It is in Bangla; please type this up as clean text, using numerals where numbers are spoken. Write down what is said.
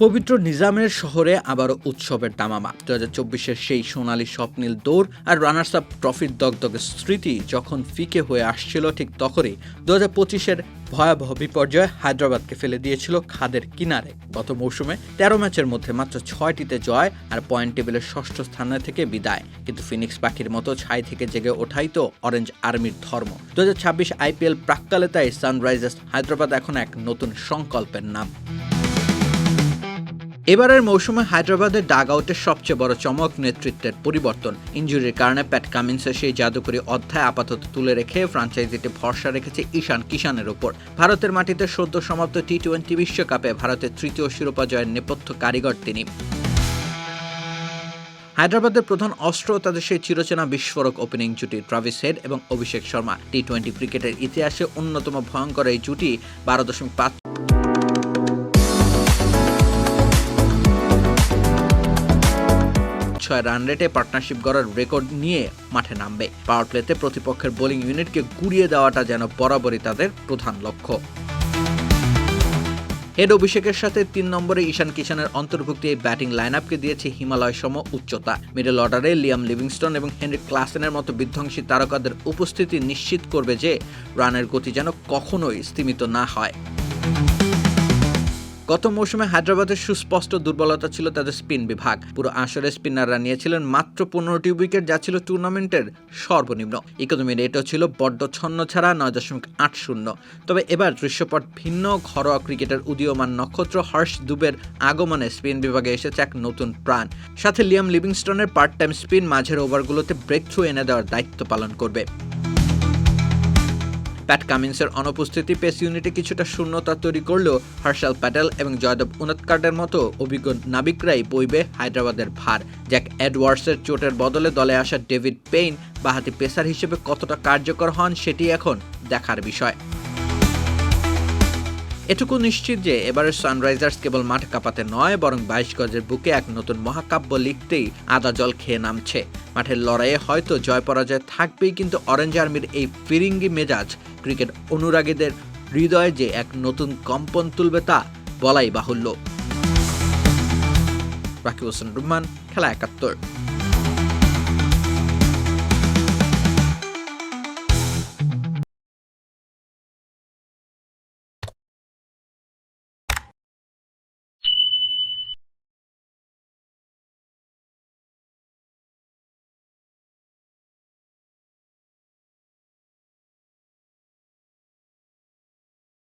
পবিত্র নিজামের শহরে আবারও উৎসবের দামামা। 2024-এর সেই সোনালি স্বপ্নীল দৌড় আর রানার্স আপ ট্রফির দগদগে স্মৃতি যখন ফিকে হয়ে আসছিল, ঠিক তখনই 2025-এর ভয়াবহ বিপর্যয় হায়দ্রাবাদকে ফেলে দিয়েছিল খাদের কিনারে। গত মৌসুমে 13 ম্যাচের মধ্যে মাত্র 6টিতে জয় আর পয়েন্ট টেবিলের ষষ্ঠ স্থানে থেকে বিদায়। কিন্তু ফিনিক্স পাখির মতো ছাই থেকে জেগে ওঠাই তো অরেঞ্জ আর্মির ধর্ম। 2026 IPL প্রাক্কালে তাই সানরাইজার্স হায়দ্রাবাদ এখন এক নতুন সংকল্পের নাম। এবারের মৌসুমে হায়দ্রাবাদের ডাগ আউটের সবচেয়ে বড় চমক নেতৃত্বের পরিবর্তন। ইনজুরির কারণে প্যাট কামিন্সের সেই জাদুকরী অধ্যায় আপাতত তুলে রেখে ফ্র্যাঞ্চাইজিতে ভরসা রেখেছে ঈশান কিষানের ওপর। ভারতের মাটিতে সদ্য সমাপ্ত T20 বিশ্বকাপে ভারতের তৃতীয় শিরোপা জয়ের নেপথ্য কারিগর তিনি। হায়দ্রাবাদের প্রধান অস্ত্র তাদের সেই চিরচেনা বিস্ফোরক ওপেনিং জুটি ট্রাভিস হেড এবং অভিষেক শর্মা। T20 ক্রিকেটের ইতিহাসে অন্যতম ভয়ঙ্কর এই জুটি 12.5 রান রেটে পার্টনারশিপ গড়ার রেকর্ড নিয়ে মাঠে নামবে। পাওয়ার প্লেতে প্রতিপক্ষের বোলিং ইউনিটকে গুড়িয়ে দেওয়াটা যেন বরাবরই তাদের প্রধান লক্ষ্য। হেড অভিষেকের সাথে 3 নম্বরে ঈশান কিষানের অন্তর্ভুক্তি এই ব্যাটিং লাইনআপকে দিয়েছে হিমালয় সম উচ্চতা। মিডল অর্ডারে লিয়াম লিভিংস্টন এবং হেনরিক ক্লাসেনের মতো বিধ্বংসী তারকাদের উপস্থিতি নিশ্চিত করবে যে রানের গতি যেন কখনোই স্তিমিত না হয়। গত মৌসুমে হায়দ্রাবাদের সুস্পষ্ট দুর্বলতা ছিল তাদের স্পিন বিভাগ। পুরো আসরে স্পিনাররা নিয়েছিলেন মাত্র 15টি উইকেট, যা ছিল টুর্নামেন্টের সর্বনিম্ন। ইকোনমি রেটও ছিল বড্ড ছন্ন ছাড়া 9.80। তবে এবার দৃশ্যপট ভিন্ন। ঘরোয়া ক্রিকেটের উদীয়মান নক্ষত্র হর্ষ দুবের আগমনে স্পিন বিভাগে এসেছে এক নতুন প্রাণ। সাথে লিয়াম লিভিংস্টনের পার্ট টাইম স্পিন মাঝের ওভারগুলোতে ব্রেক থ্রু এনে দেওয়ার দায়িত্ব পালন করবে। প্যাট কামিন্সের অনুপস্থিতি পেস ইউনিটে কিছুটা শূন্যতা তৈরি করলেও হর্ষাল প্যাটেল এবং জয়দেব উনাদকাটের মতো অভিজ্ঞ নাবিকরাই বইবে হায়দ্রাবাদের ভার। জ্যাক এডওয়ার্ডসের চোটের বদলে দলে আসা ডেভিড পেইন বাঁহাতি পেসার হিসেবে কতটা কার্যকর হন সেটি এখন দেখার বিষয়। এটুকু নিশ্চিত যে এবারের সানরাইজার্স কেবল মাঠ কাঁপাতে নয়, বরং 22 গজের বুকে এক নতুন মহাকাব্য লিখতেই আদা জল খেয়ে নামছে। মাঠের লড়াইয়ে হয়তো জয় পরাজয় থাকবেই, কিন্তু অরেঞ্জ আর্মির এই ফিরিঙ্গি মেজাজ ক্রিকেট অনুরাগীদের হৃদয়ে যে এক নতুন কম্পন তুলবে তা বলাই বাহুল্য। রাকিব হোসেন রুম্মান, খেলা 71।